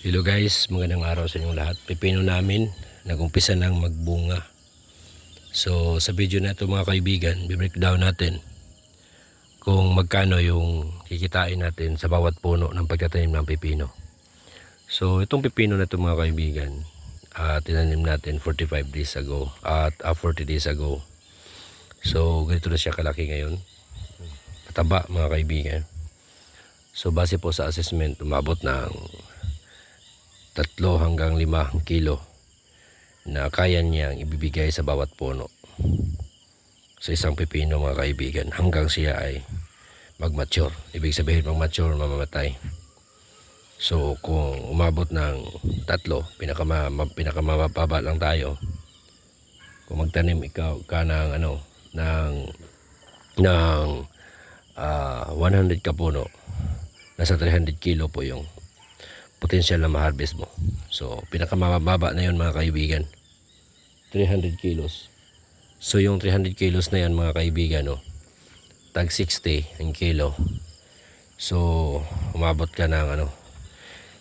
Hello guys, magandang araw sa inyong lahat. Pipino namin nagumpisa ng magbunga. So sa video na ito mga kaibigan, bi-breakdown natin kung magkano yung kikitain natin sa bawat puno ng pagtatanim ng pipino. So itong pipino na ito mga kaibigan, tinanim natin 45 days ago at 40 days ago. So ganito na siya kalaki ngayon. Pataba mga kaibigan. So base po sa assessment, umabot ng 3 hanggang 5 kilo na kaya niyang ibibigay sa bawat puno sa isang pipino mga kaibigan hanggang siya ay mag-mature. Ibig sabihin mag-mature, mamamatay. So kung umabot ng 3, pinakamababa lang tayo. Kung magtanim ikaw ka ng 100 ka puno, nasa 300 kilo po yung potential na ma-harvest mo. So pinakamababa na yun mga kaibigan, 300 kilos. So yung 300 kilos na yan mga kaibigan, tag 60 ang kilo. So umabot ka ng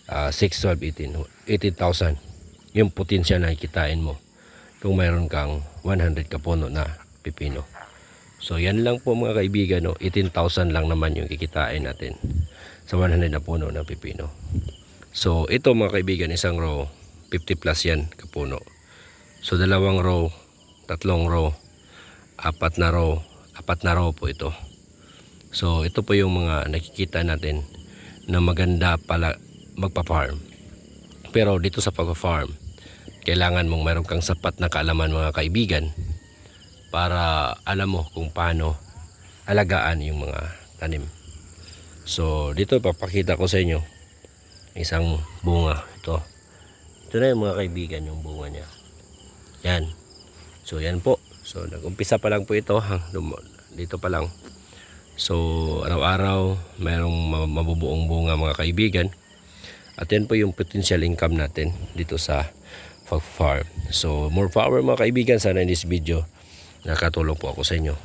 6, 12, 18,000 yung potential na kitain mo kung mayroon kang 100 ka puno na pipino. So yan lang po mga kaibigan, 18,000 lang naman yung kikitain natin sa 100 na puno ng pipino. So ito mga kaibigan, isang row 50 plus yan kapuno. So 2 row, 3 row, 4 na row po ito. So ito po yung mga nakikita natin na maganda pala magpa-farm. Pero dito sa pag-farm, kailangan mong mayroon kang sapat na kaalaman mga kaibigan para alam mo kung paano alagaan yung mga tanim. So dito papakita ko sa inyo isang bunga. Ito na yung mga kaibigan, yung bunga niya. Yan. So yan po. So nag-umpisa pa lang po ito. Dito pa lang. So araw-araw mayroong mabubuong bunga mga kaibigan. At yan po yung potential income natin dito sa farm. So more power mga kaibigan. Sana in this video nakatulong po ako sa inyo.